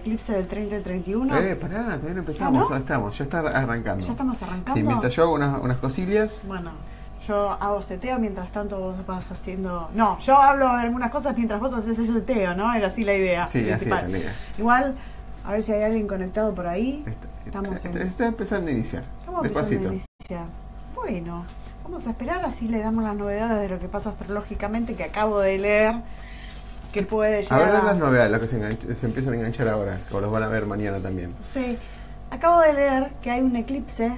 eclipse del 30 y 31. Pará, todavía no empezamos. ¿No? Estamos, ya está arrancando. ¿Ya estamos arrancando? Sí, mientras yo hago unas cosillas. Bueno, yo hago seteo, mientras tanto vos vas haciendo... No, yo hablo de algunas cosas mientras vos haces ese seteo, ¿no? Era así la idea Sí, así principal. era la idea. Igual, a ver si hay alguien conectado por ahí. Está empezando a iniciar. Estamos Despacito. empezando a iniciar. Bueno, vamos a esperar, así le damos las novedades de lo que pasa astrológicamente que acabo de leer. Que puede llegar A ver las novedades, las que se empiezan a enganchar ahora, o los van a ver mañana también. Sí, acabo de leer que hay un eclipse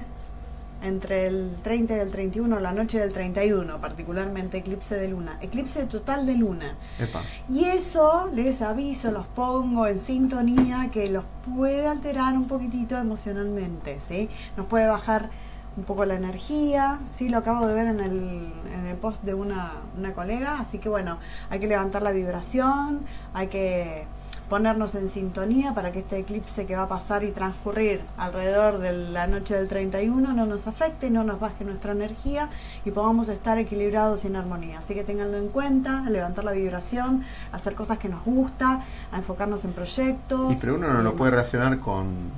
entre el 30 y el 31, la noche del 31, particularmente eclipse de luna, eclipse total de luna. Epa. Y eso, les aviso, los pongo en sintonía, que los puede alterar un poquitito emocionalmente, ¿sí? Nos puede bajar un poco la energía, sí, lo acabo de ver en el post de una colega, así que bueno, hay que levantar la vibración, hay que ponernos en sintonía para que este eclipse que va a pasar y transcurrir alrededor de la noche del 31 no nos afecte, no nos baje nuestra energía y podamos estar equilibrados y en armonía. Así que ténganlo en cuenta, a levantar la vibración, a hacer cosas que nos gusta, a enfocarnos en proyectos. Pero uno no lo puede relacionar con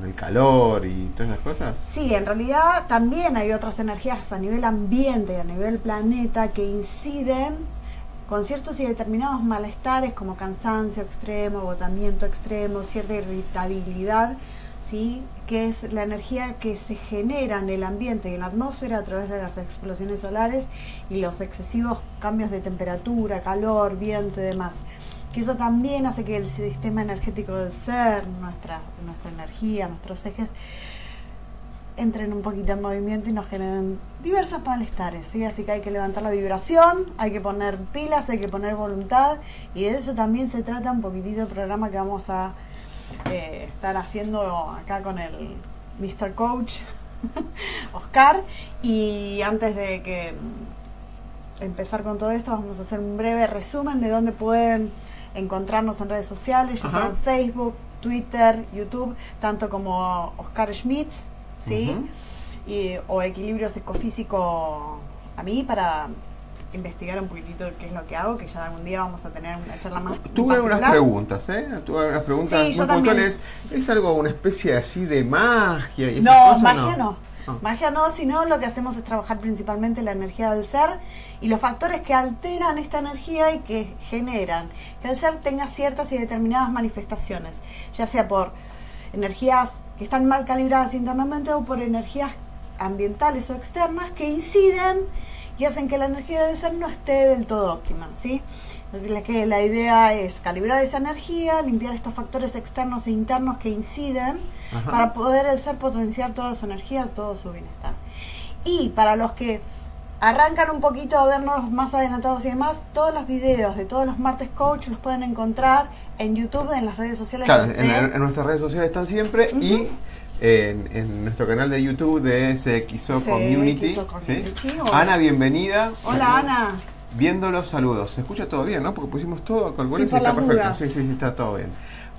el calor y todas esas cosas. Sí, en realidad también hay otras energías a nivel ambiente y a nivel planeta que inciden con ciertos y determinados malestares como cansancio extremo, agotamiento extremo, cierta irritabilidad, ¿sí? Que es la energía que se genera en el ambiente y en la atmósfera a través de las explosiones solares y los excesivos cambios de temperatura, calor, viento y demás. Que eso también hace que el sistema energético del ser, nuestra energía, nuestros ejes, entren un poquito en movimiento y nos generen diversos malestares, ¿sí? Así que hay que levantar la vibración, hay que poner pilas, hay que poner voluntad, y de eso también se trata un poquitito el programa que vamos a estar haciendo acá con el Mr. Coach Oscar. Y antes de que empezar con todo esto, vamos a hacer un breve resumen de dónde pueden encontrarnos en redes sociales, ya sea en Facebook, Twitter, YouTube, tanto como Oscar Schmitz, ¿sí? O Equilibrio Psicofísico a mí, para investigar un poquitito qué es lo que hago, que ya algún día vamos a tener una charla más. Tuve algunas preguntas, Tuve algunas preguntas sí, muy puntuales. ¿Es algo, una especie así de magia? Y no, cosas? magia no. Magia no, sino lo que hacemos es trabajar principalmente la energía del ser y los factores que alteran esta energía y que generan que el ser tenga ciertas y determinadas manifestaciones, ya sea por energías que están mal calibradas internamente o por energías ambientales o externas que inciden y hacen que la energía del ser no esté del todo óptima, ¿sí? Decirles que la idea es calibrar esa energía, limpiar estos factores externos e internos que inciden para poder el ser potenciar toda su energía, todo su bienestar. Y para los que arrancan un poquito a vernos más adelantados y demás, todos los videos de todos los martes coach los pueden encontrar en YouTube, en las redes sociales. Claro, en nuestras redes sociales están siempre y en nuestro canal de YouTube de CXO Community. ¿Sí? Ana, bienvenida. Hola, Ana. Viendo los saludos. Se escucha todo bien, ¿no? Porque pusimos todo, calculé sí, y está perfecto. Dudas. Sí, está todo bien.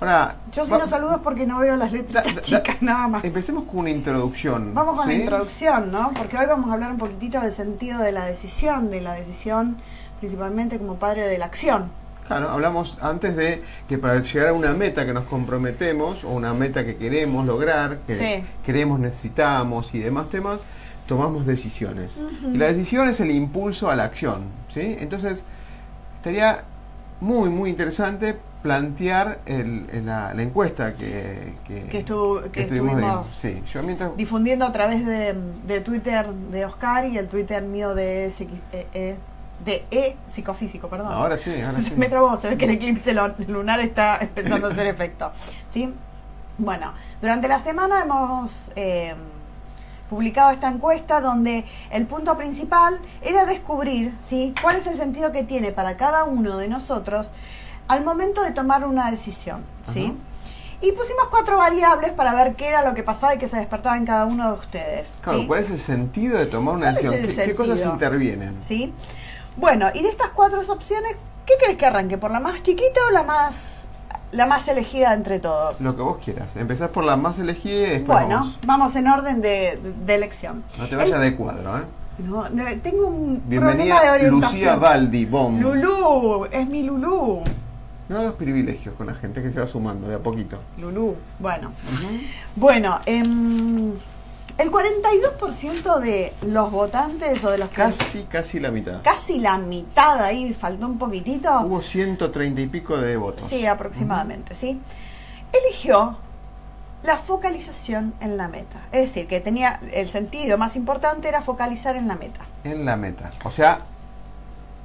Ahora, yo sí los saludos porque no veo las letras chicas, nada más. Empecemos con una introducción. Vamos con la introducción, ¿no? Porque hoy vamos a hablar un poquitito del sentido de la decisión principalmente como padre de la acción. Claro, hablamos antes de que para llegar a una meta que nos comprometemos, o una meta que queremos lograr, que queremos, necesitamos y demás temas, tomamos decisiones. Y la decisión es el impulso a la acción, ¿sí? Entonces, estaría muy, muy interesante plantear la encuesta que estuvimos difundiendo a través de Twitter de Oscar y el Twitter mío de Psicofísico, perdón. Ahora sí. Me trabó, se ve que el eclipse lunar está empezando a hacer efecto, ¿sí? Bueno, durante la semana hemos publicado esta encuesta donde el punto principal era descubrir, ¿sí?, cuál es el sentido que tiene para cada uno de nosotros al momento de tomar una decisión, ¿sí? Y pusimos 4 variables para ver qué era lo que pasaba y qué se despertaba en cada uno de ustedes. Claro, ¿sí? ¿Cuál es el sentido de tomar una decisión? ¿Qué cosas intervienen? ¿Sí? Bueno, y de estas 4 opciones, ¿qué querés que arranque? ¿Por la más chiquita o la más elegida entre todos? Lo que vos quieras. Empezás por la más elegida y después vamos en orden de elección. No te vayas de cuadro, ¿eh? No, tengo un Bienvenida, problema de orientación. Lucía Baldi, Bom. Lulú, es mi Lulú. No hagas privilegios con la gente que se va sumando de a poquito. Lulú, bueno. Bueno, el 42% de los votantes o de los que... Casi la mitad. Casi la mitad, ahí faltó un poquitito. Hubo 130 y pico de votos. Sí, aproximadamente, ¿sí? Eligió la focalización en la meta. Es decir, que tenía el sentido más importante era focalizar en la meta. En la meta. O sea,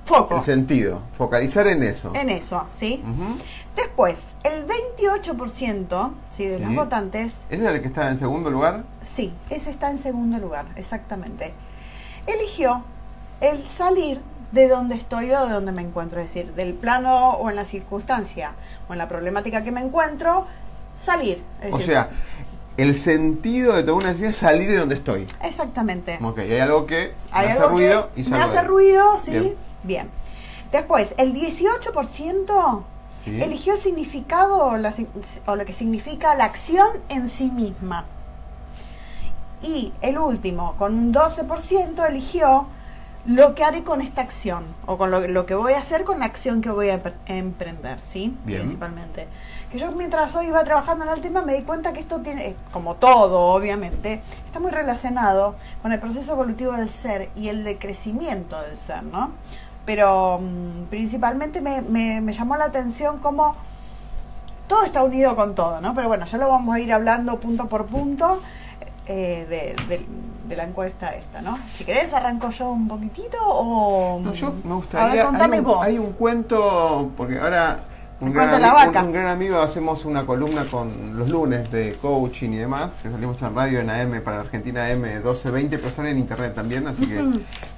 foco. El sentido, focalizar en eso. En eso, ¿sí? Después, el 28%, ¿sí?, de los votantes... ¿Ese es el que está en segundo lugar? Sí, ese está en segundo lugar, exactamente. Eligió el salir de donde estoy o de donde me encuentro, es decir, del plano o en la circunstancia o en la problemática que me encuentro, salir. Es decir, o sea, el sentido de tomar una decisión es salir de donde estoy. Exactamente. Ok, hay algo que me hace ruido y salgo. Me hace ruido, sí. Bien. Después, el 18% eligió el significado o lo que significa la acción en sí misma. Y el último, con un 12%, eligió lo que haré con esta acción o con lo que voy a hacer con la acción que voy a emprender, ¿sí? Bien. Principalmente. Que yo mientras hoy iba trabajando en el tema me di cuenta que esto tiene, como todo obviamente, está muy relacionado con el proceso evolutivo del ser y el de crecimiento del ser, ¿no? Pero principalmente me llamó la atención cómo todo está unido con todo, ¿no? Pero bueno, ya lo vamos a ir hablando punto por punto de la encuesta esta, ¿no? Si querés arranco yo un poquitito o... No, yo me gustaría... Hay un cuento, porque ahora un gran amigo, hacemos una columna con los lunes de coaching y demás, que salimos en radio en AM para Argentina AM 1220, pero sale en internet también, así que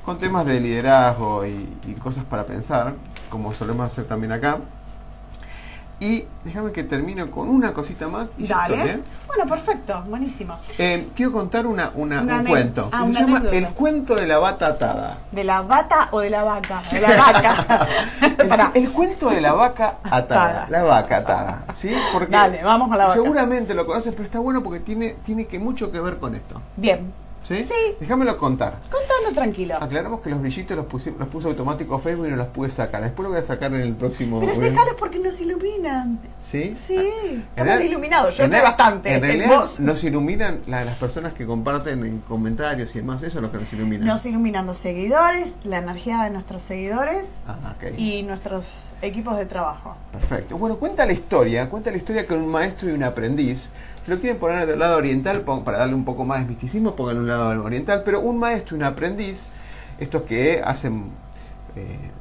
con temas de liderazgo y cosas para pensar, como solemos hacer también acá. Y déjame que termine con una cosita más y ya estoy, ¿eh? Bueno, perfecto, buenísimo. Quiero contar un cuento. Se llama El cuento de la bata atada. ¿De la bata o de la vaca? De la vaca. el cuento de la vaca atada. La vaca atada, ¿sí? Porque dale, vamos a la vaca. Seguramente lo conoces, pero está bueno porque tiene mucho que ver con esto. Bien. ¿Sí? Sí. Déjamelo contar. Contalo tranquilo. Aclaramos que los brillitos los puso automático Facebook y no los pude sacar. Después lo voy a sacar en el próximo... Pero déjalos porque nos iluminan. ¿Sí? Sí. Estamos iluminados. Yo estoy bastante. En realidad nos iluminan las personas que comparten en comentarios y demás. Eso es lo que nos ilumina. Nos iluminan los seguidores, la energía de nuestros seguidores y nuestros equipos de trabajo. Perfecto. Bueno, cuenta la historia que un maestro y un aprendiz... Si lo quieren poner del lado oriental, para darle un poco más de misticismo, pongan un lado oriental, pero un maestro y un aprendiz, estos que hacen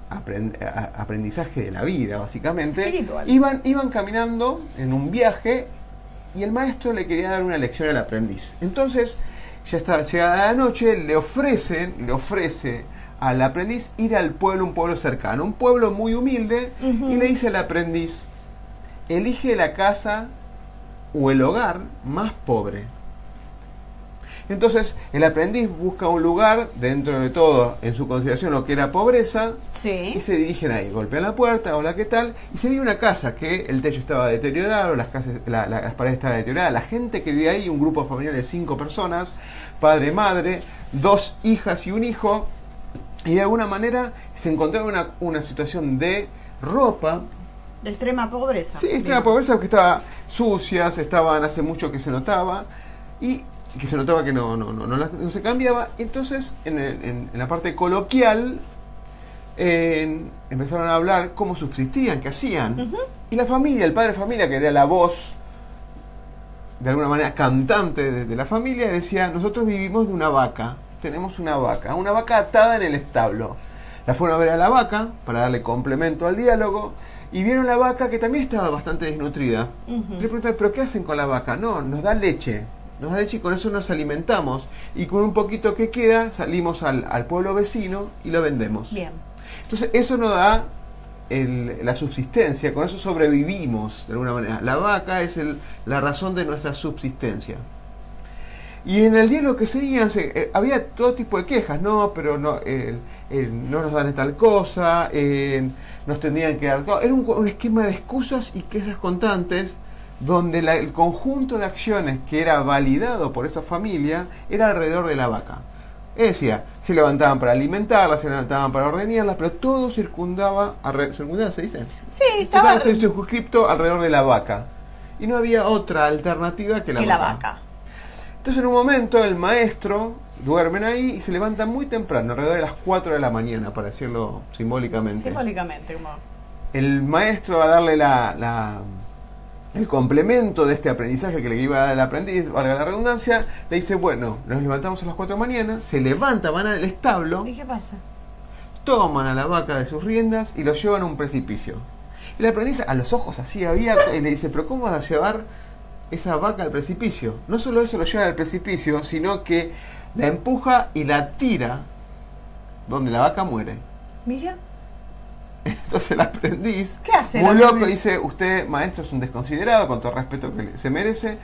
aprendizaje de la vida, básicamente, iban caminando en un viaje y el maestro le quería dar una lección al aprendiz. Entonces, ya está llegada la noche, le ofrece al aprendiz ir al pueblo, un pueblo cercano, un pueblo muy humilde, y le dice al aprendiz, elige la casa o el hogar más pobre. Entonces el aprendiz busca un lugar, dentro de todo, en su consideración lo que era pobreza, y se dirigen ahí, golpean la puerta, hola, ¿qué tal? Y se ve una casa que el techo estaba deteriorado, las paredes estaban deterioradas, la gente que vive ahí, un grupo familiar de 5 personas, padre, madre, 2 hijas y un hijo, y de alguna manera se encontraron una situación de ropa, de extrema pobreza. Sí, extrema pobreza, porque estaba sucias, estaban hace mucho que se notaba, y que se notaba que no se cambiaba. Entonces, en la parte coloquial, empezaron a hablar cómo subsistían, qué hacían. Y la familia, el padre de familia, que era la voz, de alguna manera cantante de la familia, decía, nosotros vivimos de una vaca, tenemos una vaca atada en el establo. La fueron a ver a la vaca, para darle complemento al diálogo, y vieron la vaca que también estaba bastante desnutrida. Le preguntaron, ¿pero qué hacen con la vaca? No, nos da leche y con eso nos alimentamos. Y con un poquito que queda, salimos al pueblo vecino y lo vendemos. Bien. Entonces, eso nos da la subsistencia, con eso sobrevivimos de alguna manera. La vaca es la razón de nuestra subsistencia. Y en el diálogo que seguían, había todo tipo de quejas, pero no nos dan tal cosa, nos tendrían que dar... Era un esquema de excusas y quejas constantes, donde el conjunto de acciones que era validado por esa familia era alrededor de la vaca. Es decir, se levantaban para alimentarlas, se levantaban para ordeñarlas, pero todo circundaba, ¿se dice? Sí, estaba circunscripto alrededor de la vaca. Y no había otra alternativa que la vaca. Entonces en un momento el maestro duermen ahí y se levantan muy temprano, alrededor de las 4 de la mañana, para decirlo simbólicamente. Simbólicamente, como... El maestro va a darle el complemento de este aprendizaje que le iba a dar el aprendiz, valga la redundancia, le dice, bueno, nos levantamos a las 4 de la mañana, se levanta, van al establo. ¿Y qué pasa? Toman a la vaca de sus riendas y lo llevan a un precipicio. El aprendiz, a los ojos así abiertos, y le dice, pero ¿cómo vas a llevar esa vaca al precipicio? No solo eso lo lleva al precipicio, sino que la empuja y la tira donde la vaca muere. Mira. Entonces el aprendiz, ¿qué hace? Muy loco, dice, usted, maestro, es un desconsiderado, con todo el respeto que se merece.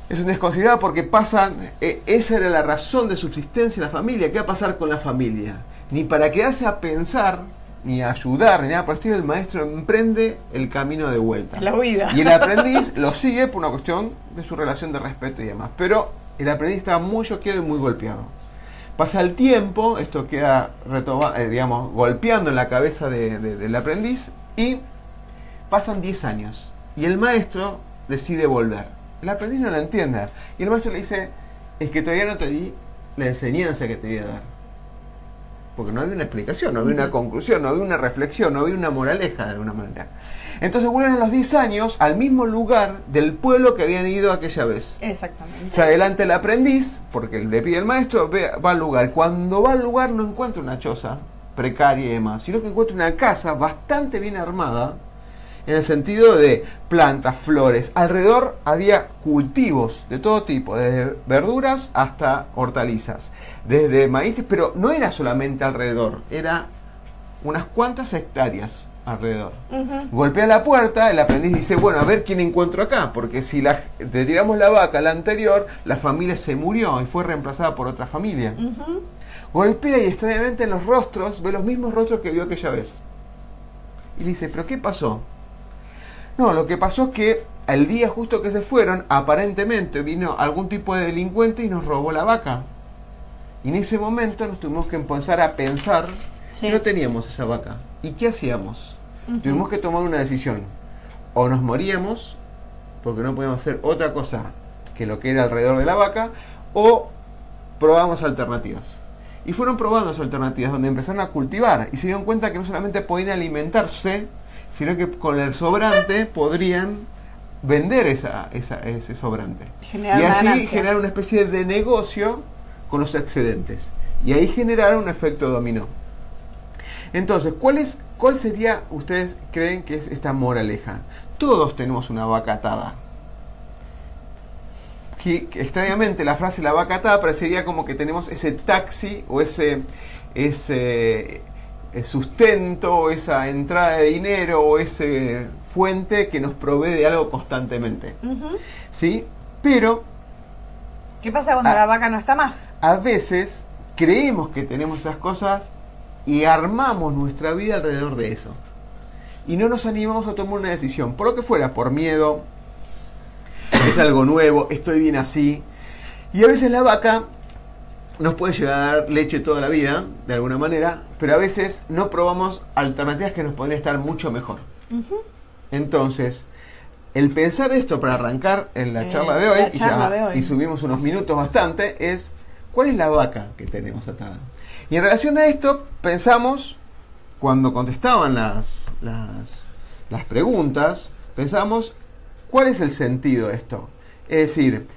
Es un desconsiderado porque pasan, esa era la razón de subsistencia de la familia. ¿Qué va a pasar con la familia? Ni para quedarse a pensar, ni a ayudar, ni nada por el estilo, el maestro emprende el camino de vuelta. La huida. Y el aprendiz lo sigue por una cuestión de su relación de respeto y demás. Pero el aprendiz estaba muy choqueado y muy golpeado. Pasa el tiempo, esto queda golpeando en la cabeza del aprendiz, y pasan 10 años. Y el maestro decide volver. El aprendiz no lo entiende. Y el maestro le dice, es que todavía no te di la enseñanza que te voy a dar. Porque no había una explicación, no había una conclusión, no había una reflexión, no había una moraleja de alguna manera. Entonces vuelven a los 10 años al mismo lugar del pueblo que habían ido aquella vez. Exactamente. Se adelanta el aprendiz, porque le pide el maestro, va al lugar. Cuando va al lugar no encuentra una choza precaria y demás, sino que encuentra una casa bastante bien armada, en el sentido de plantas, flores. Alrededor había cultivos de todo tipo, desde verduras hasta hortalizas, desde maíces, pero no era solamente alrededor, era unas cuantas hectáreas alrededor. Golpea la puerta, el aprendiz dice, bueno, a ver quién encuentro acá, porque si le tiramos la vaca, la anterior, la familia se murió y fue reemplazada por otra familia. Golpea y extrañamente en los rostros ve los mismos rostros que vio aquella vez. Y le dice, ¿pero qué pasó? No, lo que pasó es que el día justo que se fueron, aparentemente vino algún tipo de delincuente y nos robó la vaca. Y en ese momento nos tuvimos que empezar a pensar que no teníamos esa vaca. ¿Y qué hacíamos? Tuvimos que tomar una decisión. O nos moríamos, porque no podíamos hacer otra cosa que lo que era alrededor de la vaca, o probamos alternativas. Y fueron probando esas alternativas, donde empezaron a cultivar y se dieron cuenta que no solamente podían alimentarse, sino que con el sobrante podrían vender ese sobrante. Y así generar una especie de negocio con los excedentes. Y ahí generaron un efecto dominó. Entonces, ¿cuál sería, ustedes creen que es esta moraleja? Todos tenemos una vaca atada. Que extrañamente la frase la vaca atada parecería como que tenemos ese taxi o ese sustento, o esa entrada de dinero, o ese fuente que nos provee de algo constantemente. ¿Sí? Pero ¿qué pasa cuando la vaca no está más? A veces creemos que tenemos esas cosas y armamos nuestra vida alrededor de eso. Y no nos animamos a tomar una decisión, por lo que fuera, por miedo, es algo nuevo, estoy bien así. Y a veces la vaca nos puede llegar a dar leche toda la vida, de alguna manera, pero a veces no probamos alternativas que nos podrían estar mucho mejor. Entonces, el pensar esto para arrancar en la charla de hoy, y subimos unos minutos bastante, es ¿cuál es la vaca que tenemos atada? Y en relación a esto, pensamos, cuando contestaban las preguntas, pensamos, ¿cuál es el sentido de esto? Es decir,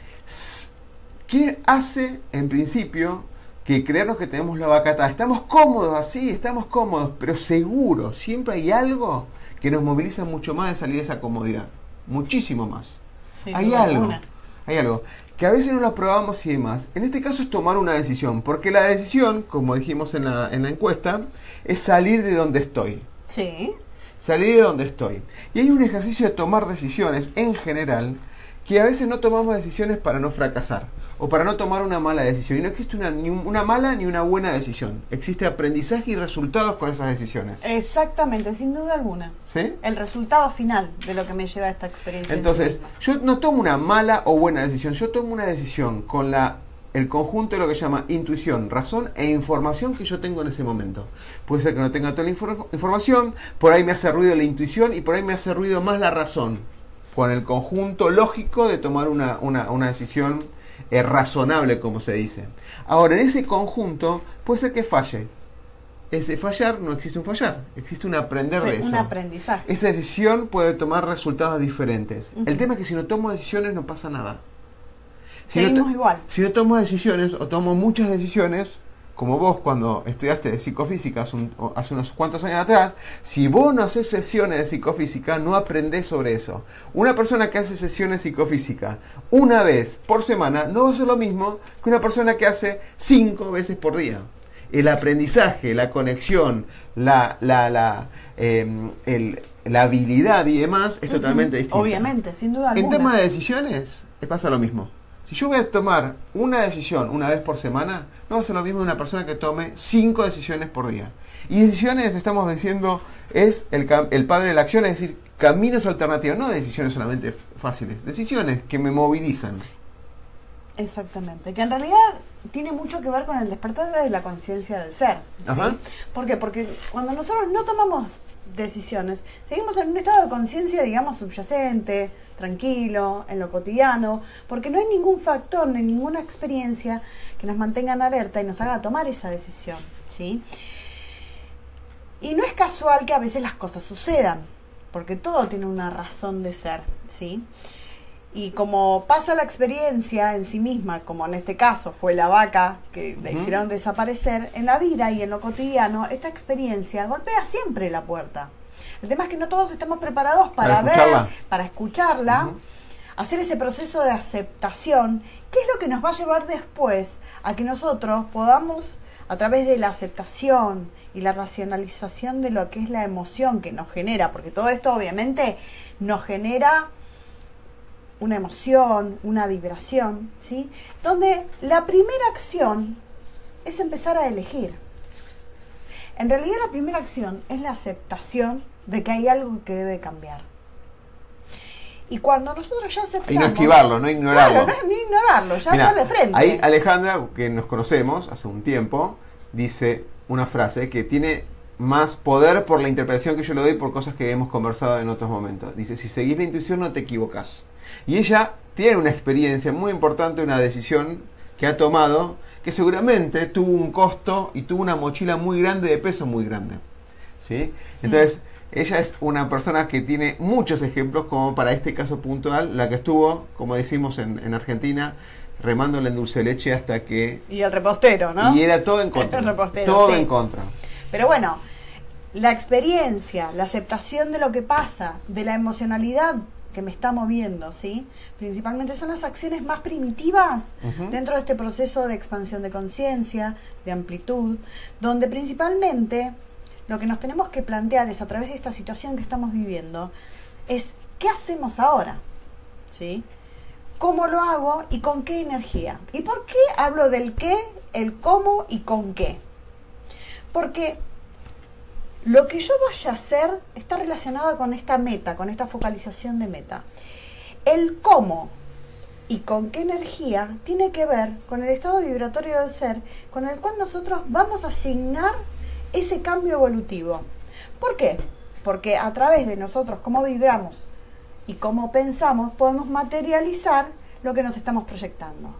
¿qué hace, en principio, que creernos que tenemos la vaca atada? Estamos cómodos así, estamos cómodos, pero seguro, siempre hay algo que nos moviliza mucho más de salir de esa comodidad. Muchísimo más. Sí, hay algo que a veces no lo probamos y demás. En este caso es tomar una decisión, porque la decisión, como dijimos en la encuesta, es salir de donde estoy. Sí. Salir de donde estoy. Y hay un ejercicio de tomar decisiones en general, que a veces no tomamos decisiones para no fracasar o para no tomar una mala decisión. Y no existe ni una mala ni una buena decisión. Existe aprendizaje y resultados con esas decisiones. Exactamente, sin duda alguna. ¿Sí? El resultado final de lo que me lleva a esta experiencia. Entonces, yo no tomo una mala o buena decisión. Yo tomo una decisión con la el conjunto de lo que se llama intuición, razón e información que yo tengo en ese momento. Puede ser que no tenga toda la información, por ahí me hace ruido la intuición y por ahí me hace ruido más la razón, con el conjunto lógico de tomar una decisión razonable, como se dice. Ahora, en ese conjunto puede ser que falle. Ese fallar no existe un fallar, existe un aprender de eso. Un aprendizaje. Esa decisión puede tomar resultados diferentes. El tema es que si no tomo decisiones no pasa nada. Seguimos igual. Si no tomo decisiones o tomo muchas decisiones, como vos cuando estudiaste psicofísica hace unos cuantos años atrás, si vos no haces sesiones de psicofísica, no aprendés sobre eso. Una persona que hace sesiones de psicofísica una vez por semana no va a ser lo mismo que una persona que hace 5 veces por día. El aprendizaje, la conexión, la habilidad y demás es totalmente distinto. Obviamente, sin duda alguna. En tema de decisiones, pasa lo mismo. Si yo voy a tomar una decisión una vez por semana, no va a ser lo mismo de una persona que tome 5 decisiones por día. Y decisiones, estamos diciendo, es el padre de la acción, es decir, caminos alternativos, no decisiones solamente fáciles, decisiones que me movilizan. Exactamente, que en realidad tiene mucho que ver con el despertar de la conciencia del ser, ¿sí? Ajá. ¿Por qué? Porque cuando nosotros no tomamos decisiones, seguimos en un estado de conciencia, digamos, subyacente, tranquilo, en lo cotidiano, porque no hay ningún factor ni ninguna experiencia que nos mantenga en alerta y nos haga tomar esa decisión, ¿sí? Y no es casual que a veces las cosas sucedan, porque todo tiene una razón de ser, ¿sí? Y como pasa la experiencia en sí misma, como en este caso fue la vaca que la hicieron desaparecer, en la vida y en lo cotidiano, esta experiencia golpea siempre la puerta. El tema es que no todos estamos preparados para ver, para escucharla, hacer ese proceso de aceptación, que es lo que nos va a llevar después a que nosotros podamos, a través de la aceptación y la racionalización de lo que es la emoción que nos genera, porque todo esto obviamente nos genera una emoción, una vibración, ¿sí? Donde la primera acción es empezar a elegir. En realidad la primera acción es la aceptación de que hay algo que debe cambiar. Y cuando nosotros ya aceptamos... Y no esquivarlo, no ignorarlo. Claro, no ignorarlo, ya sale frente. Ahí Alejandra, que nos conocemos hace un tiempo, dice una frase que tiene más poder por la interpretación que yo le doy por cosas que hemos conversado en otros momentos. Dice, si seguís la intuición no te equivocás. Y ella tiene una experiencia muy importante, una decisión que ha tomado, que seguramente tuvo un costo y tuvo una mochila muy grande, de peso muy grande, ¿sí? Entonces, ella es una persona que tiene muchos ejemplos, como para este caso puntual, la que estuvo, como decimos en Argentina, remándole en dulce de leche hasta que... Y el repostero, ¿no? Y era todo en contra. El repostero, todo sí. En contra. Pero bueno, la experiencia, la aceptación de lo que pasa, de la emocionalidad que me está moviendo, ¿sí? Principalmente son las acciones más primitivas dentro de este proceso de expansión de conciencia, de amplitud, donde principalmente lo que nos tenemos que plantear es, a través de esta situación que estamos viviendo, es ¿qué hacemos ahora? ¿Sí? ¿Cómo lo hago y con qué energía? ¿Y por qué hablo del qué, el cómo y con qué? Porque lo que yo vaya a hacer está relacionado con esta meta, con esta focalización de meta. El cómo y con qué energía tiene que ver con el estado vibratorio del ser, con el cual nosotros vamos a asignar ese cambio evolutivo. ¿Por qué? Porque a través de nosotros, cómo vibramos y cómo pensamos, podemos materializar lo que nos estamos proyectando.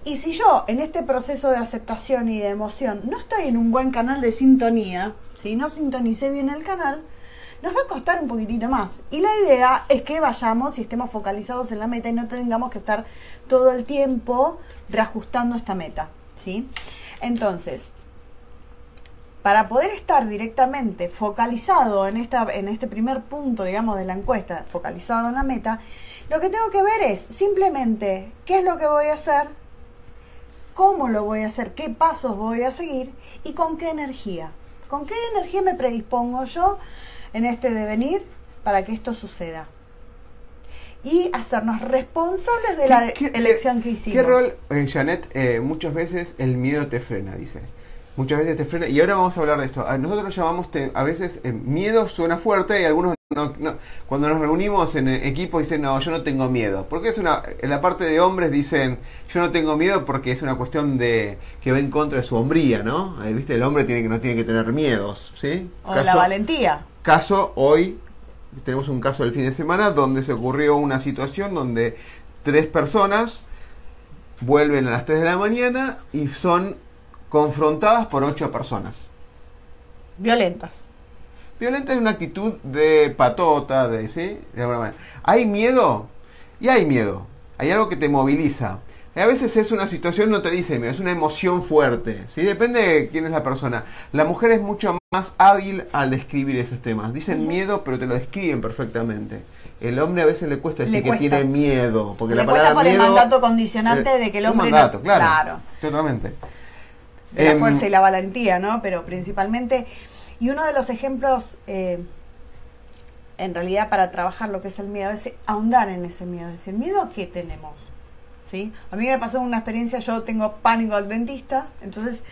Y si yo en este proceso de aceptación y de emoción no estoy en un buen canal de sintonía, si no sintonicé bien el canal, nos va a costar un poquitito más. Y la idea es que vayamos y estemos focalizados en la meta y no tengamos que estar todo el tiempo reajustando esta meta, ¿sí? Entonces, para poder estar directamente focalizado en este primer punto, digamos, de la encuesta, focalizado en la meta, lo que tengo que ver es simplemente qué es lo que voy a hacer, cómo lo voy a hacer, qué pasos voy a seguir y con qué energía. ¿Con qué energía me predispongo yo en este devenir para que esto suceda? Y hacernos responsables de la elección que hicimos. ¿Qué rol, Janet, muchas veces el miedo te frena, dice? Muchas veces te frena. Y ahora vamos a hablar de esto. Nosotros lo llamamos, a veces, miedo suena fuerte y algunos cuando nos reunimos en equipo dicen, no, yo no tengo miedo. Porque en la parte de hombres dicen, yo no tengo miedo porque es una cuestión de que va en contra de su hombría, ¿no? ¿Viste? El hombre no tiene que tener miedos, ¿sí? O la valentía. Hoy tenemos un caso del fin de semana donde se ocurrió una situación donde 3 personas vuelven a las 3 de la mañana y son confrontadas por 8 personas. Violentas. Violenta es una actitud de patota, ¿sí? De alguna manera. ¿Hay miedo? Y hay miedo. Hay algo que te moviliza. Y a veces es una situación, no te dice miedo, es una emoción fuerte, ¿sí? Depende de quién es la persona. La mujer es mucho más hábil al describir esos temas. Dicen miedo, pero te lo describen perfectamente. El hombre a veces le cuesta decir que tiene miedo. Porque le la palabra cuesta por miedo, el mandato condicionante de que el hombre... Un mandato, claro. Totalmente. De la fuerza y la valentía, ¿no? Pero principalmente... Y uno de los ejemplos, en realidad, para trabajar lo que es el miedo, es ahondar en ese miedo. Es decir, ¿miedo a qué tenemos? ¿Sí? A mí me pasó una experiencia, yo tengo pánico al dentista, entonces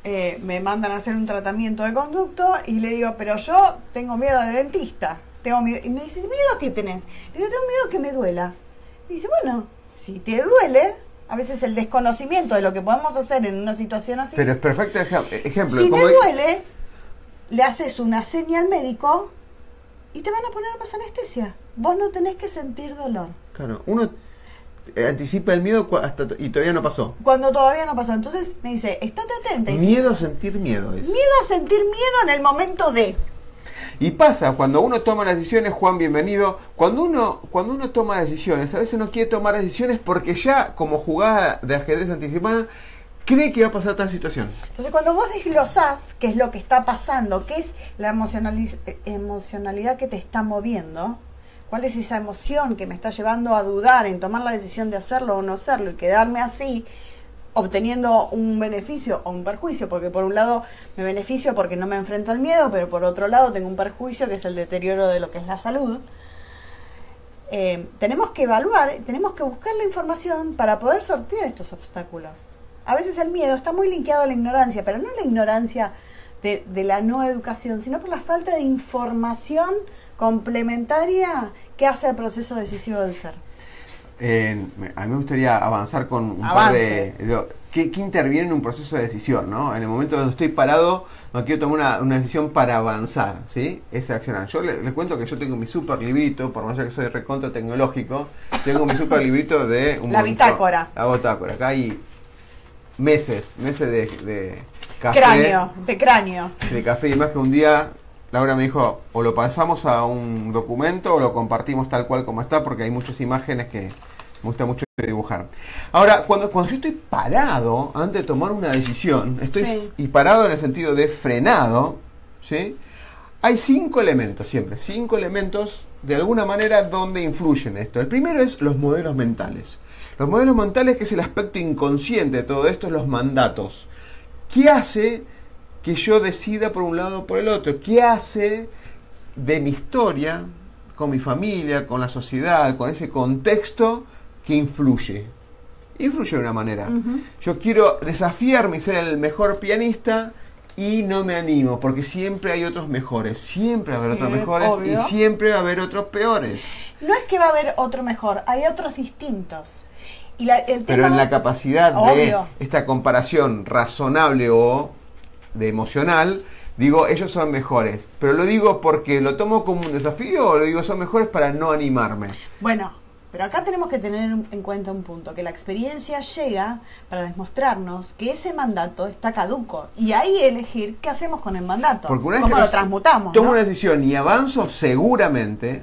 me mandan a hacer un tratamiento de conducto y le digo, pero yo tengo miedo de dentista. Tengo miedo. Y me dice, ¿miedo a qué tenés? Le digo, tengo miedo que me duela. Y dice, bueno, si te duele... A veces el desconocimiento de lo que podemos hacer en una situación así... Pero es perfecto ejemplo. Si me duele... Le haces una seña al médico y te van a poner más anestesia. Vos no tenés que sentir dolor. Claro, uno anticipa el miedo y todavía no pasó. Cuando todavía no pasó. Entonces me dice, estate atenta. Miedo a sentir miedo. Miedo a sentir miedo en el momento de... Y pasa, cuando uno toma las decisiones, Juan, bienvenido, cuando uno toma decisiones, a veces no quiere tomar decisiones porque ya, como jugada de ajedrez anticipada, cree que va a pasar tal situación. Entonces, cuando vos desglosás qué es lo que está pasando, qué es la emocionalidad que te está moviendo, cuál es esa emoción que me está llevando a dudar en tomar la decisión de hacerlo o no hacerlo y quedarme así, obteniendo un beneficio o un perjuicio, porque por un lado me beneficio porque no me enfrento al miedo, pero por otro lado tengo un perjuicio que es el deterioro de lo que es la salud. Tenemos que evaluar, tenemos que buscar la información para poder sortear estos obstáculos. A veces el miedo está muy linkeado a la ignorancia, pero no la ignorancia de la no educación, sino por la falta de información complementaria que hace el proceso decisivo del ser. A mí me gustaría avanzar con un par de ¿qué interviene en un proceso de decisión, ¿no? En el momento donde estoy parado, no quiero tomar una decisión para avanzar, ¿sí? Ese accionar. Yo les cuento que yo tengo mi super librito, por más que soy recontra tecnológico, tengo mi super librito de... La bitácora. La bitácora. Acá hay meses de café. Cráneo. De café, y más que un día... Laura me dijo, o lo pasamos a un documento o lo compartimos tal cual como está, porque hay muchas imágenes que me gusta mucho dibujar. Ahora, cuando yo estoy parado antes de tomar una decisión, y parado en el sentido de frenado, ¿sí? Hay 5 elementos siempre, 5 elementos de alguna manera donde influyen esto. El primero es los modelos mentales. Los modelos mentales, que es el aspecto inconsciente de todo esto, es los mandatos. ¿Qué hace que yo decida por un lado o por el otro? ¿Qué hace de mi historia, con mi familia, con la sociedad, con ese contexto que influye? Influye de una manera. Yo quiero desafiarme y ser el mejor pianista y no me animo, porque siempre hay otros mejores. Siempre va a haber otros mejores, obvio. Y siempre va a haber otros peores. No es que va a haber otro mejor, hay otros distintos. Pero en la capacidad de esta comparación razonable o de emocional, digo, ellos son mejores. Pero lo digo porque lo tomo como un desafío, o lo digo son mejores para no animarme. Bueno, pero acá tenemos que tener en cuenta un punto, que la experiencia llega para demostrarnos que ese mandato está caduco, y ahí elegir qué hacemos con el mandato, porque una vez cómo que lo transmutamos, tomo ¿no? una decisión y avanzo, seguramente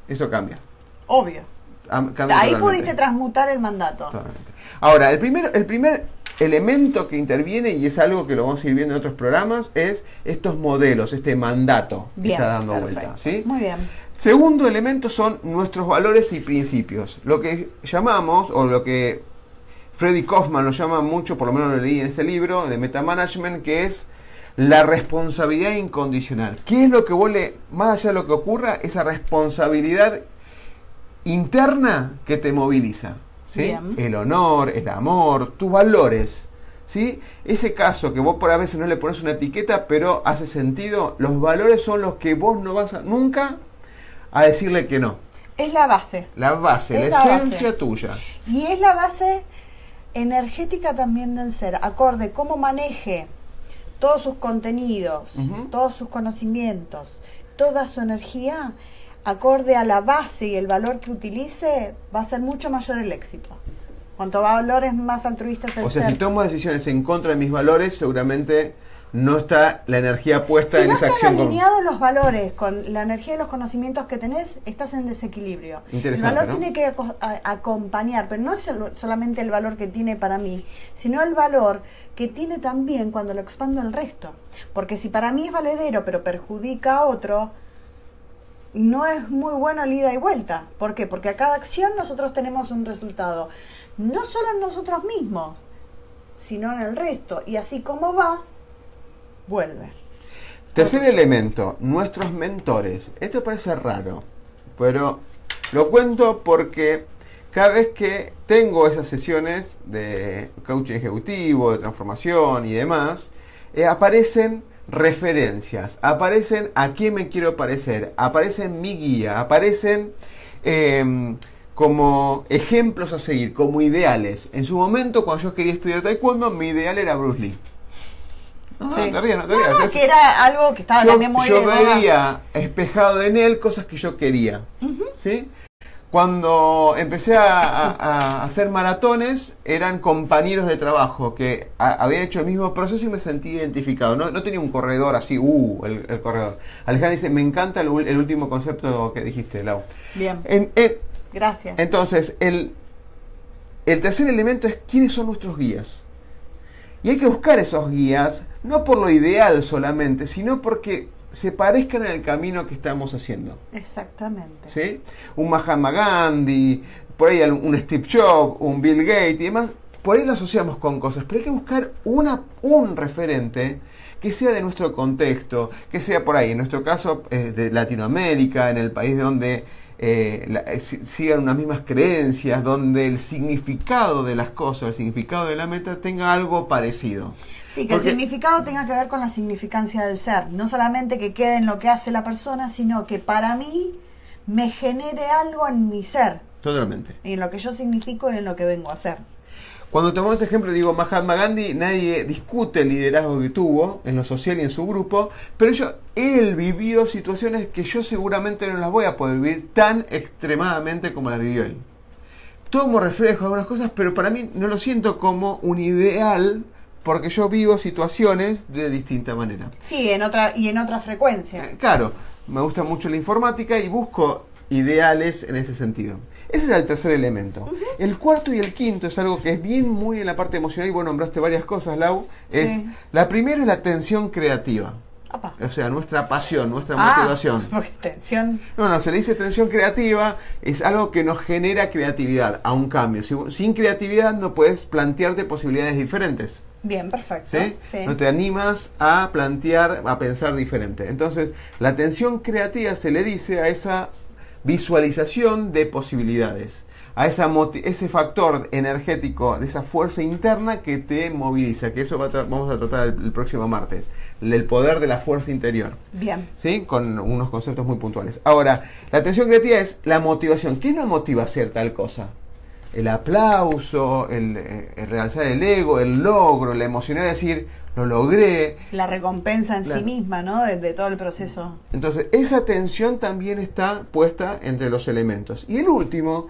eso cambia. Obvio. Cambia ahí totalmente. Pudiste transmutar el mandato. Totalmente. Ahora, el primer elemento que interviene, y es algo que lo vamos a ir viendo en otros programas, es estos modelos, este mandato que está dando vuelta, ¿sí? Muy bien. Segundo elemento son nuestros valores y principios. Lo que llamamos, o lo que Freddy Kaufman lo llama mucho, por lo menos lo leí en ese libro de Metamanagement, que es la responsabilidad incondicional. ¿Qué es lo que más allá de lo que ocurra, esa responsabilidad interna que te moviliza? ¿Sí? El honor, el amor, tus valores, ¿sí? Ese caso que vos por a veces no le pones una etiqueta, pero hace sentido, los valores son los que vos no vas nunca a decirle que no. Es la base. La base, la esencia tuya. Y es la base energética también del ser, acorde cómo maneje todos sus contenidos, todos sus conocimientos, toda su energía, acorde a la base y el valor que utilice, va a ser mucho mayor el éxito. Cuanto valores más altruistas el ser. O sea, si tomo decisiones en contra de mis valores, seguramente no está la energía puesta en esa acción. Si no están alineados los valores con la energía y los conocimientos que tenés, estás en desequilibrio. Interesante, el valor, ¿no?, tiene que acompañar, pero no es solamente el valor que tiene para mí, sino el valor que tiene también cuando lo expando al resto. Porque si para mí es valedero, pero perjudica a otro, no es muy bueno el ida y vuelta. ¿Por qué? Porque a cada acción nosotros tenemos un resultado. No solo en nosotros mismos, sino en el resto. Y así como va, vuelve. Tercer elemento, nuestros mentores. Esto parece raro, pero lo cuento porque cada vez que tengo esas sesiones de coaching ejecutivo, de transformación y demás, aparecen referencias, aparecen a quién me quiero parecer, aparecen mi guía, aparecen como ejemplos a seguir, como ideales. En su momento, cuando yo quería estudiar taekwondo, mi ideal era Bruce Lee. No, sí. No te rías. Entonces, que era algo que estaba también muy yo veía espejado en él cosas que yo quería. ¿Sí? Cuando empecé a hacer maratones, eran compañeros de trabajo que habían hecho el mismo proceso y me sentí identificado. No tenía un corredor así, el corredor. Alejandra dice, me encanta el último concepto que dijiste, Lau. Bien. Gracias. Entonces, el tercer elemento es quiénes son nuestros guías. Y hay que buscar esos guías, no por lo ideal solamente, sino porque se parezcan en el camino que estamos haciendo. Exactamente. ¿Sí? Un Mahatma Gandhi, por ahí un Steve Jobs, un Bill Gates y demás, por ahí lo asociamos con cosas, pero hay que buscar un referente que sea de nuestro contexto, que sea por ahí, en nuestro caso, de Latinoamérica, en el país donde sigan unas mismas creencias, donde el significado de las cosas, el significado de la meta tenga algo parecido. Sí, que el significado tenga que ver con la significancia del ser, no solamente que quede en lo que hace la persona, sino que para mí me genere algo en mi ser. Totalmente. En lo que yo significo y en lo que vengo a hacer. Cuando tomamos ese ejemplo, digo, Mahatma Gandhi, nadie discute el liderazgo que tuvo en lo social y en su grupo, pero él vivió situaciones que yo seguramente no las voy a poder vivir tan extremadamente como las vivió él. Tomo reflejo de algunas cosas, pero para mí no lo siento como un ideal, porque yo vivo situaciones de distinta manera. Sí, en otra frecuencia. Claro, me gusta mucho la informática y busco ideales en ese sentido. Ese es el tercer elemento. El cuarto y el quinto es algo que es bien muy en la parte emocional, y vos nombraste varias cosas, Lau. La primera es la tensión creativa. Opa. O sea, nuestra pasión, nuestra motivación. Porque tensión. No, se le dice tensión creativa, es algo que nos genera creatividad a un cambio. Sin creatividad no puedes plantearte posibilidades diferentes. Bien, perfecto. ¿Sí? Sí. No te animas a plantear, a pensar diferente. Entonces, la tensión creativa se le dice a esa visualización de posibilidades, a ese factor energético, de esa fuerza interna que te moviliza, que eso vamos a tratar el próximo martes, el poder de la fuerza interior. Bien. ¿Sí? Con unos conceptos muy puntuales. Ahora, la atención creativa es la motivación. ¿Qué nos motiva a hacer tal cosa? El aplauso, el realzar el ego, el logro, la emoción, es decir, lo logré. La recompensa en sí misma, ¿no? De todo el proceso. Entonces, esa tensión también está puesta entre los elementos. Y el último,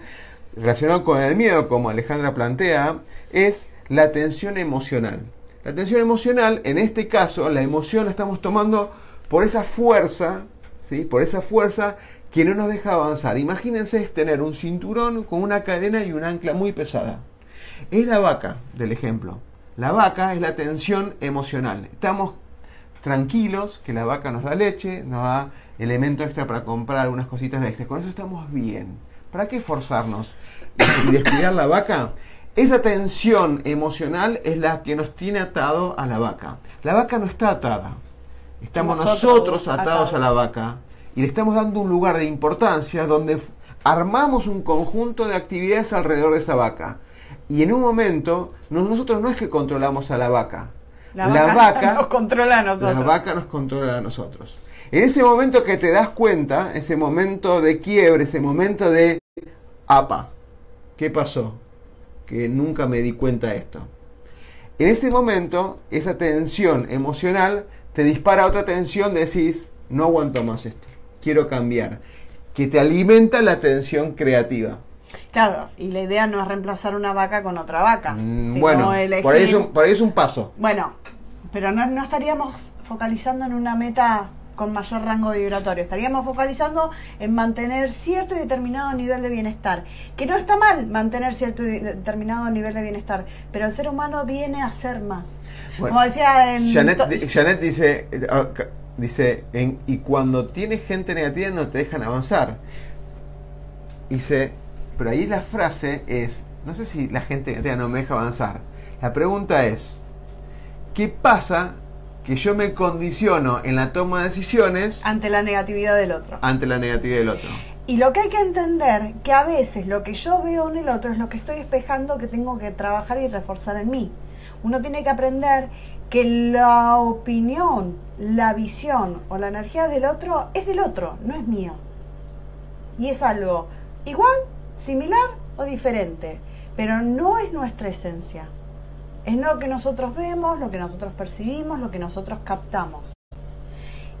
relacionado con el miedo, como Alejandra plantea, es la tensión emocional. La tensión emocional, en este caso, la emoción la estamos tomando por esa fuerza, ¿sí? Por esa fuerza que no nos deja avanzar. Imagínense tener un cinturón con una cadena y un ancla muy pesada. Es la vaca del ejemplo. La vaca es la tensión emocional. Estamos tranquilos, que la vaca nos da leche, nos da elemento extra para comprar algunas cositas de extra. Con eso estamos bien. ¿Para qué forzarnos y descuidar la vaca? Esa tensión emocional es la que nos tiene atado a la vaca. La vaca no está atada. Estamos nosotros atados a la vaca. Y le estamos dando un lugar de importancia donde armamos un conjunto de actividades alrededor de esa vaca. Y en un momento, nosotros no es que controlamos a la vaca. La vaca nos controla a nosotros. La vaca nos controla a nosotros. En ese momento que te das cuenta, ese momento de quiebre, ese momento de... ¡Apa! ¿Qué pasó? Que nunca me di cuenta de esto. En ese momento, esa tensión emocional te dispara otra tensión, decís, no aguanto más esto, quiero cambiar. Que te alimenta la tensión creativa. Claro, y la idea no es reemplazar una vaca con otra vaca. Bueno, elegir... por ahí es un paso. Bueno, pero no estaríamos focalizando en una meta con mayor rango vibratorio. Estaríamos focalizando en mantener cierto y determinado nivel de bienestar. Que no está mal mantener cierto y determinado nivel de bienestar, pero el ser humano viene a ser más. Bueno, como decía Janet dice y cuando tienes gente negativa no te dejan avanzar. Dice, pero ahí la frase es, no sé si la gente negativa no me deja avanzar. La pregunta es, ¿qué pasa que yo me condiciono en la toma de decisiones ante la negatividad del otro? Ante la negatividad del otro. Y lo que hay que entender, que a veces lo que yo veo en el otro es lo que estoy espejando que tengo que trabajar y reforzar en mí. Uno tiene que aprender que la opinión, la visión o la energía del otro es del otro, no es mío. Y es algo igual, similar o diferente, pero no es nuestra esencia. Es lo que nosotros vemos, lo que nosotros percibimos, lo que nosotros captamos.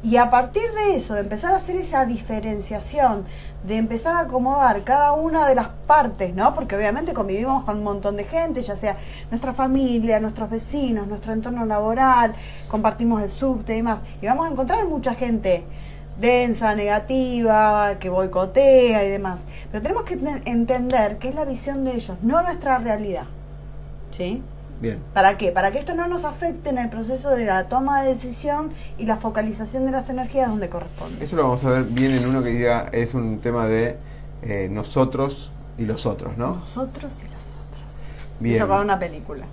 Y a partir de eso, de empezar a hacer esa diferenciación, de empezar a acomodar cada una de las partes, ¿no? Porque obviamente convivimos con un montón de gente, ya sea nuestra familia, nuestros vecinos, nuestro entorno laboral, compartimos el subte y demás. Y vamos a encontrar mucha gente densa, negativa, que boicotea y demás. Pero tenemos que entender que es la visión de ellos, no nuestra realidad. ¿Sí? Bien. ¿Para qué? Para que esto no nos afecte en el proceso de la toma de decisión y la focalización de las energías donde corresponde. Eso lo vamos a ver bien en uno que diga, es un tema de nosotros y los otros, ¿no? Nosotros y los otros. Bien. Eso con una película.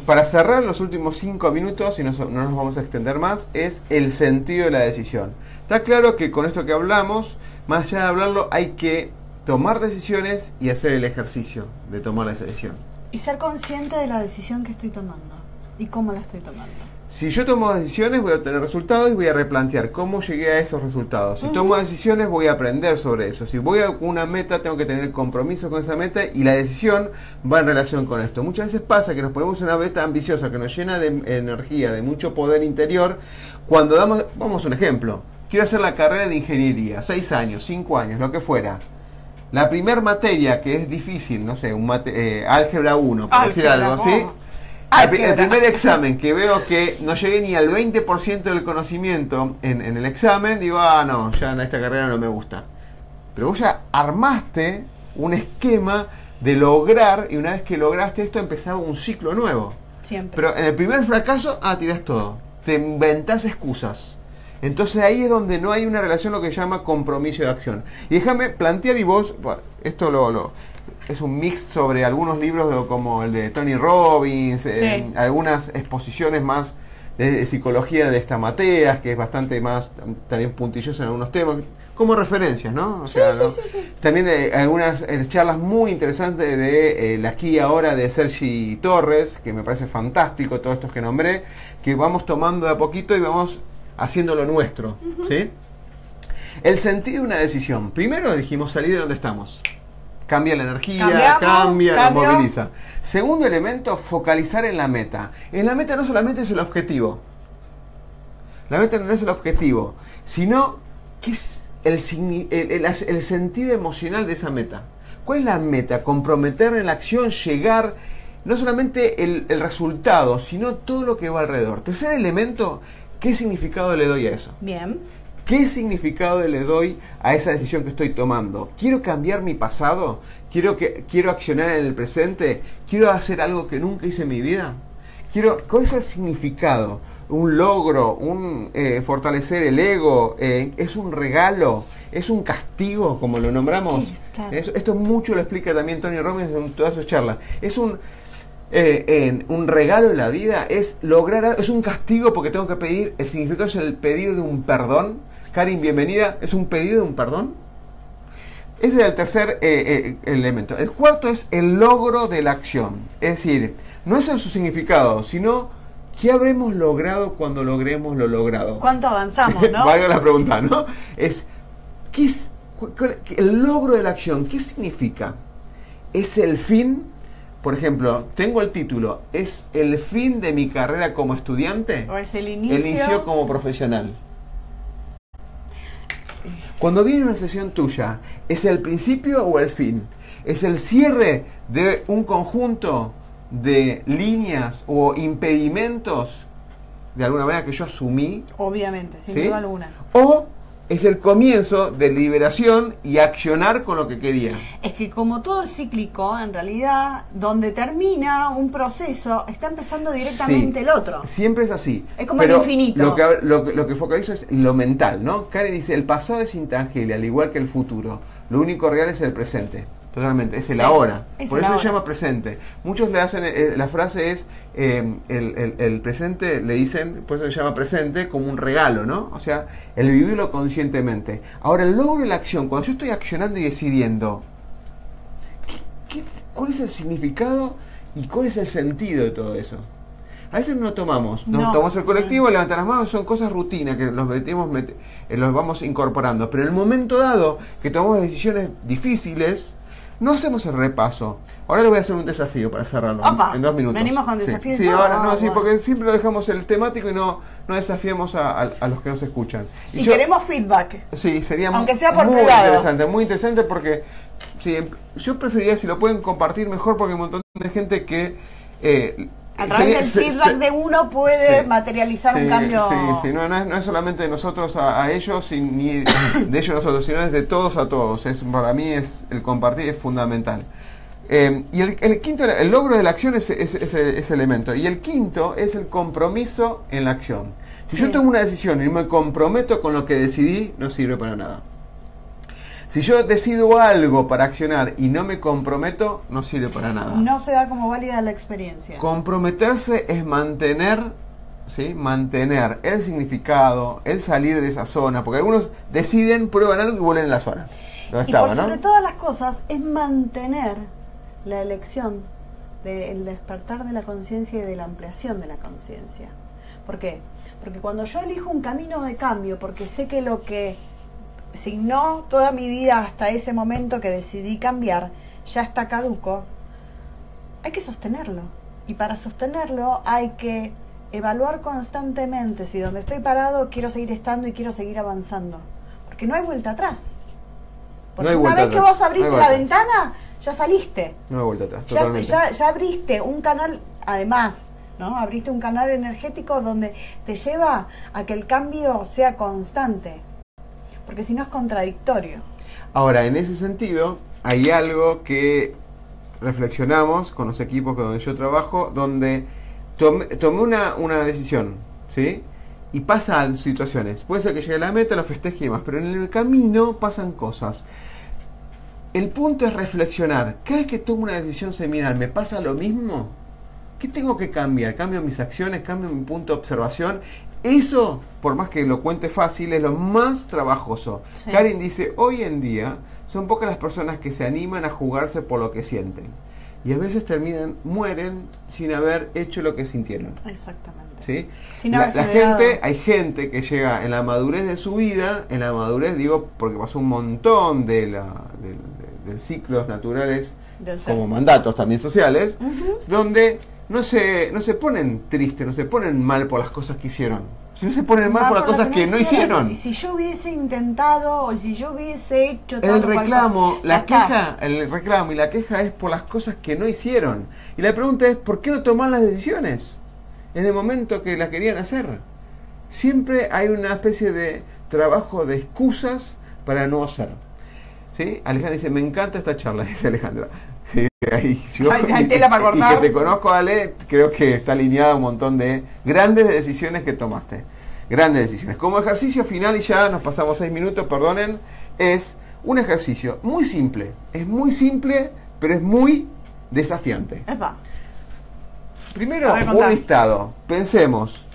Para cerrar los últimos 5 minutos, y no nos vamos a extender más, es el sentido de la decisión. Está claro que con esto que hablamos, más allá de hablarlo, hay que tomar decisiones y hacer el ejercicio de tomar la decisión. Y ser consciente de la decisión que estoy tomando y cómo la estoy tomando. Si yo tomo decisiones voy a obtener resultados y voy a replantear cómo llegué a esos resultados. Si tomo decisiones voy a aprender sobre eso. Si voy a una meta tengo que tener compromiso con esa meta y la decisión va en relación con esto. Muchas veces pasa que nos ponemos una meta ambiciosa que nos llena de energía, de mucho poder interior. Cuando vamos a un ejemplo, quiero hacer la carrera de ingeniería, 6 años, 5 años, lo que fuera. La primer materia que es difícil, no sé, álgebra 1, por decir algo, ¿sí? El primer examen que veo que no llegué ni al 20% del conocimiento en el examen, digo, no, ya en esta carrera no me gusta. Pero vos ya armaste un esquema de lograr, y una vez que lograste esto, empezaba un ciclo nuevo. Siempre. Pero en el primer fracaso, tirás todo. Te inventás excusas. Entonces ahí es donde no hay una relación, lo que se llama compromiso de acción. Y déjame plantear, y vos, esto es un mix sobre algunos libros como el de Tony Robbins, sí. Algunas exposiciones más de psicología de esta Mateas, que es bastante más también puntilloso en algunos temas, como referencias, ¿no? O sea, ¿no? Sí. También algunas charlas muy interesantes de la aquí y ahora de Sergi Torres, que me parece fantástico, todos estos que nombré, que vamos tomando de a poquito y vamos haciendo lo nuestro, ¿sí? El sentido de una decisión. Primero dijimos salir de donde estamos. Cambia la energía, cambia, nos moviliza. Segundo elemento, focalizar en la meta. En la meta no solamente es el objetivo. La meta no es el objetivo, sino ¿qué es el sentido emocional de esa meta? ¿Cuál es la meta? Comprometer en la acción, llegar, no solamente el resultado, sino todo lo que va alrededor. Tercer elemento, ¿qué significado le doy a eso? Bien. ¿Qué significado le doy a esa decisión que estoy tomando? ¿Quiero cambiar mi pasado? ¿Quiero accionar en el presente? ¿Quiero hacer algo que nunca hice en mi vida? ¿Cuál es el significado? ¿Un logro? ¿Fortalecer el ego? ¿Es un regalo? ¿Es un castigo, como lo nombramos? Sí, claro. Esto mucho lo explica también Tony Robbins en todas sus charlas. Es un regalo de la vida, es un castigo porque tengo que pedir. El significado es el pedido de un perdón. Karin, bienvenida. ¿Es un pedido de un perdón? Ese es el tercer elemento. El cuarto es el logro de la acción. Es decir, no es en su significado, sino qué habremos logrado cuando logremos lo logrado. ¿Cuánto avanzamos, no? Valga la pregunta, ¿no? ¿Qué es el logro de la acción? ¿Qué significa? ¿Es el fin? Por ejemplo, tengo el título, ¿es el fin de mi carrera como estudiante? ¿O es el inicio? El inicio como profesional. Cuando viene una sesión tuya, ¿es el principio o el fin? ¿Es el cierre de un conjunto de líneas o impedimentos de alguna manera que yo asumí? Obviamente, sin ¿sí? duda alguna. ¿O es el comienzo de liberación y accionar con lo que quería? Es que como todo es cíclico, en realidad, donde termina un proceso, está empezando directamente sí, el otro. Siempre es así. Es como pero el infinito. Lo que focalizo es lo mental, ¿no? Karen dice, el pasado es intangible, al igual que el futuro. Lo único real es el presente. Totalmente, es el sí, ahora. Es por eso se llama presente. Muchos le hacen, la frase es, el presente, le dicen, por eso se llama presente, como un regalo, ¿no? O sea, el vivirlo conscientemente. Ahora, el logro de la acción, cuando yo estoy accionando y decidiendo, ¿cuál es el significado y cuál es el sentido de todo eso? A veces no tomamos, tomamos el colectivo, levantar las manos, son cosas rutinas que los vamos incorporando. Pero en el momento dado que tomamos decisiones difíciles, no hacemos el repaso. Ahora les voy a hacer un desafío para cerrarlo. Opa, en 2 minutos. venimos con desafíos. Sí, ahora no, sí, porque siempre lo dejamos el temático y no desafiamos a los que nos escuchan. Y queremos feedback. Sí, sería aunque sea por muy privado. muy interesante porque sí, yo preferiría si lo pueden compartir mejor porque hay un montón de gente que a través del feedback de uno puede materializar un cambio. Sí, no es solamente de nosotros a ellos, ni de ellos a nosotros, sino es de todos a todos. Para mí el compartir es fundamental. Y el quinto, el logro de la acción es ese elemento. Y el quinto es el compromiso en la acción. Si yo tomo una decisión y me comprometo con lo que decidí, no sirve para nada. Si yo decido algo para accionar y no me comprometo, no sirve para nada. No se da como válida la experiencia. Comprometerse es mantener el significado, el salir de esa zona, porque algunos deciden, prueban algo y vuelven en la zona. Y por sobre todas las cosas es mantener la elección del despertar de la conciencia y de la ampliación de la conciencia. ¿Por qué? Porque cuando yo elijo un camino de cambio, porque sé que lo que signó toda mi vida hasta ese momento que decidí cambiar, ya está caduco, hay que sostenerlo. Y para sostenerlo hay que evaluar constantemente si donde estoy parado quiero seguir estando y quiero seguir avanzando. Porque no hay vuelta atrás. Porque una vez que vos abriste la ventana, ya saliste. No hay vuelta atrás, totalmente. Ya abriste un canal, además, ¿no? Abriste un canal energético donde te lleva a que el cambio sea constante. Porque si no es contradictorio. Ahora, en ese sentido, hay algo que reflexionamos con los equipos donde yo trabajo, donde tomé una decisión, ¿sí? Y pasan situaciones. Puede ser que llegue a la meta, lo festeje y demás, pero en el camino pasan cosas. El punto es reflexionar. Cada vez que tomo una decisión seminal, ¿me pasa lo mismo? ¿Qué tengo que cambiar? ¿Cambio mis acciones? ¿Cambio mi punto de observación? Eso, por más que lo cuente fácil, es lo más trabajoso. Sí. Karen dice, hoy en día son pocas las personas que se animan a jugarse por lo que sienten. Y a veces mueren sin haber hecho lo que sintieron. Exactamente. ¿Sí? Hay gente que llega en la madurez de su vida, en la madurez, digo, porque pasó un montón de ciclos naturales, como mandatos también sociales, donde no se ponen tristes, no se ponen mal por las cosas que hicieron, sino se ponen mal por las cosas que no hicieron. Y si yo hubiese intentado, o si yo hubiese hecho todo el reclamo y la queja es por las cosas que no hicieron. Y la pregunta es, ¿por qué no tomar las decisiones en el momento que las querían hacer? Siempre hay una especie de trabajo de excusas para no hacer. ¿Sí? Alejandra dice, me encanta esta charla, dice Alejandra. Sí, ahí, hay tela para cortar. Y que te conozco, Ale, creo que está alineada un montón de grandes decisiones que tomaste. Grandes decisiones. Como ejercicio final, y ya nos pasamos 6 minutos, perdonen, es un ejercicio muy simple. Es muy simple, pero es muy desafiante. Epa. Primero, un listado. Pensemos.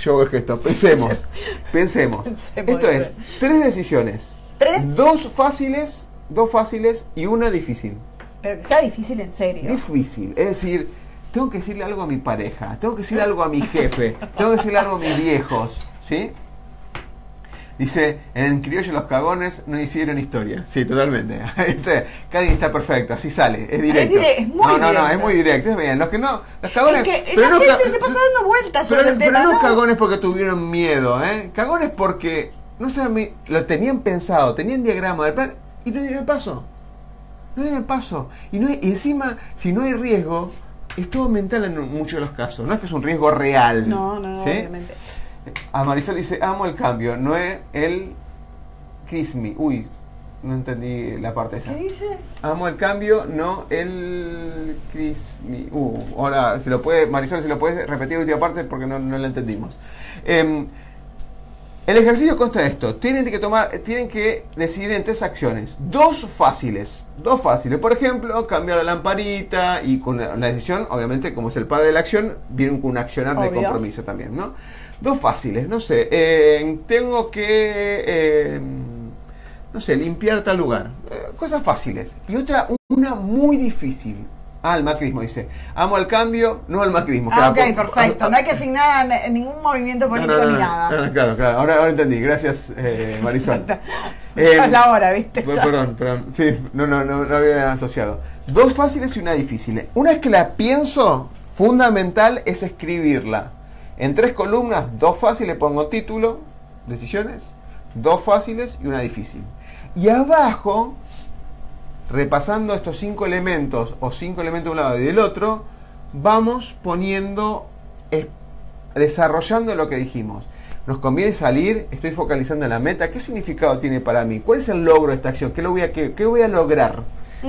Yo hago el gesto. Pensemos. Esto es 3 decisiones. 3. 2 fáciles 2 fáciles y una difícil. Pero que sea difícil en serio. Difícil, es decir, tengo que decirle algo a mi pareja, tengo que decirle algo a mi jefe, tengo que decirle algo a mis viejos, ¿sí? Dice, en el criollo los cagones no hicieron historia. Sí, totalmente. Dice, Karin está perfecto, así sale, es directo. Es muy directo. No, es muy directo, es bien. Los que no, los cagones... Es que la gente se pasa dando vueltas sobre el tema, pero no cagones porque tuvieron miedo, ¿eh? Cagones porque, no sé, lo tenían pensado, tenían diagrama del plan y no dieron el paso. No dieron el paso. Y encima, si no hay riesgo, es todo mental en muchos de los casos. No es que es un riesgo real. No, ¿sí? Obviamente. A Marisol dice, amo el cambio, no es el kiss me. Uy, no entendí la parte esa. ¿Qué dice? Amo el cambio, no el kiss me. Ahora, si lo puede, Marisol, si lo puedes repetir la última parte porque no la entendimos. El ejercicio consta de esto. Tienen que decidir en 3 acciones. 2 fáciles. Por ejemplo, cambiar la lamparita y con la decisión, obviamente, como es el padre de la acción, viene con un accionar de compromiso también, ¿no? 2 fáciles, no sé. Tengo que, no sé, limpiar tal lugar. Cosas fáciles. Y una muy difícil. El macrismo, dice. Amo el cambio, no el macrismo. Ok, perfecto. No hay que asignar a ningún movimiento político ni nada. Claro. Ahora entendí. Gracias, Marisol. Es la hora, ¿viste? Perdón. Sí, no había asociado. 2 fáciles y una difícil. Una vez que la pienso, fundamental es escribirla. En 3 columnas, 2 fáciles, pongo título, decisiones, 2 fáciles y una difícil. Y abajo, repasando estos 5 elementos, o 5 elementos de un lado y del otro, vamos poniendo, desarrollando lo que dijimos. Nos conviene salir, estoy focalizando en la meta, ¿qué significado tiene para mí? ¿Cuál es el logro de esta acción? ¿Qué voy a lograr?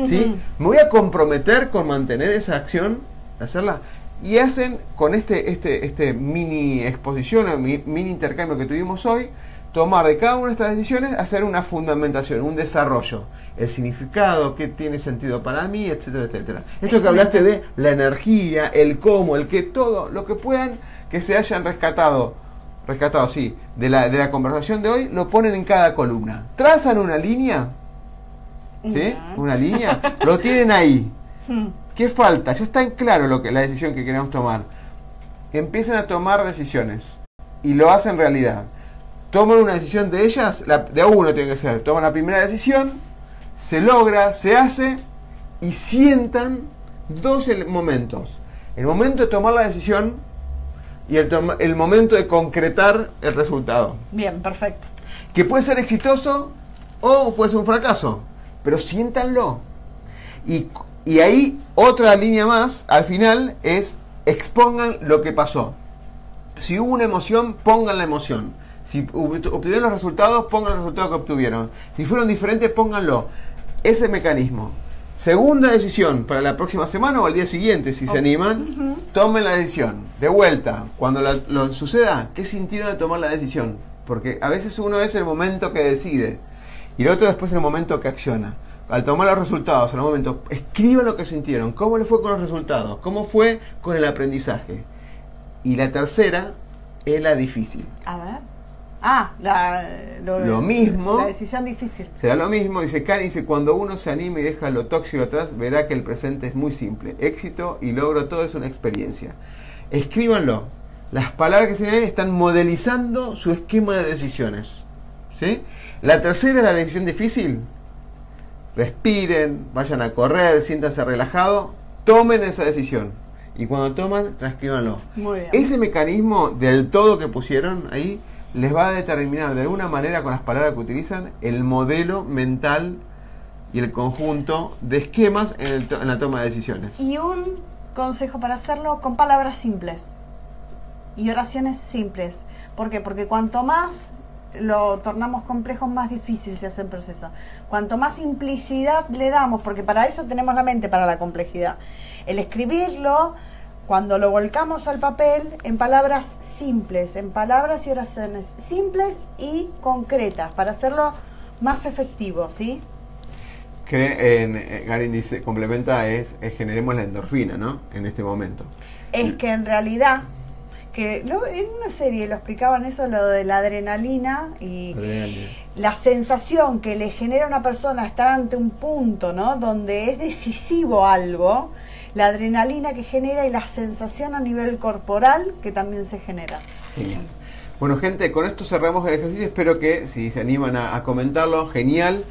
¿Sí? ¿Me voy a comprometer con mantener esa acción, hacerla? Y hacen con este mini exposición o mini intercambio que tuvimos hoy, tomar de cada una de estas decisiones, hacer una fundamentación, un desarrollo, el significado, qué tiene sentido para mí, etcétera, etcétera. Esto que hablaste de la energía, el cómo, el qué, todo lo que puedan que se hayan rescatado, sí, de la conversación de hoy, lo ponen en cada columna. Trazan una línea, ¿sí? Una línea, lo tienen ahí. ¿Qué falta? Ya está en claro la decisión que queremos tomar. Empiezan a tomar decisiones y lo hacen realidad. Toman una decisión de ellas, de uno tiene que ser. Toman la primera decisión, se logra, se hace y sientan 2 momentos. El momento de tomar la decisión y el momento de concretar el resultado. Bien, perfecto. Que puede ser exitoso o puede ser un fracaso, pero siéntanlo. Y ahí otra línea más, al final, es expongan lo que pasó. Si hubo una emoción, pongan la emoción. Si obtuvieron los resultados, pongan los resultados que obtuvieron. Si fueron diferentes, pónganlo. Ese mecanismo. Segunda decisión para la próxima semana o al día siguiente, si se animan, tomen la decisión. De vuelta, cuando lo suceda, ¿qué sintieron de tomar la decisión? Porque a veces uno es el momento que decide y el otro después es el momento que acciona. Al tomar los resultados, al momento, escriban lo que sintieron, cómo les fue con los resultados, cómo fue con el aprendizaje. Y la tercera es la difícil. A ver. Lo mismo. La decisión difícil. Será lo mismo, dice Karin, dice, cuando uno se anime y deja lo tóxico atrás, verá que el presente es muy simple. Éxito y logro, todo es una experiencia. Escríbanlo. Las palabras que se ven están modelizando su esquema de decisiones. ¿Sí? La tercera es la decisión difícil. Respiren, vayan a correr, siéntanse relajados, tomen esa decisión. Y cuando toman, transcríbanlo. Muy bien. Ese mecanismo del todo que pusieron ahí les va a determinar de alguna manera con las palabras que utilizan el modelo mental y el conjunto de esquemas en la toma de decisiones. Y un consejo para hacerlo con palabras simples y oraciones simples. ¿Por qué? Porque cuanto más lo tornamos complejo, más difícil se hace el proceso. Cuanto más simplicidad le damos, porque para eso tenemos la mente, para la complejidad. El escribirlo, cuando lo volcamos al papel, en palabras simples, en palabras y oraciones simples y concretas, para hacerlo más efectivo, ¿sí? Karin dice, complementa, generemos la endorfina, ¿no? En este momento. Es que en realidad que en una serie lo explicaban eso, lo de la adrenalina y la sensación que le genera a una persona estar ante un punto, ¿no? Donde es decisivo algo, la adrenalina que genera y la sensación a nivel corporal que también se genera. Genial. Bueno, gente, con esto cerramos el ejercicio. Espero que, si se animan a comentarlo, genial,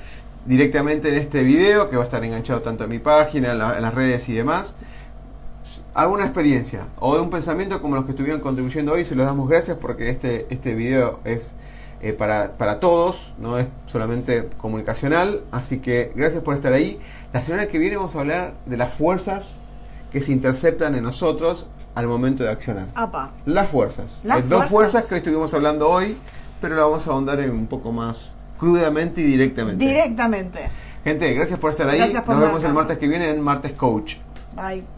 directamente en este video, que va a estar enganchado tanto en mi página, en las redes y demás. Alguna experiencia o de un pensamiento como los que estuvieron contribuyendo hoy, se los damos gracias porque este video es para todos, no es solamente comunicacional, así que gracias por estar ahí. La semana que viene vamos a hablar de las fuerzas que se interceptan en nosotros al momento de accionar. Apa. Las fuerzas. Dos fuerzas que hoy estuvimos hablando hoy, pero la vamos a ahondar en un poco más crudamente y directamente. Directamente. Gente, gracias por estar ahí. Gracias por Nos vemos el martes que viene en Martes Coach. Bye.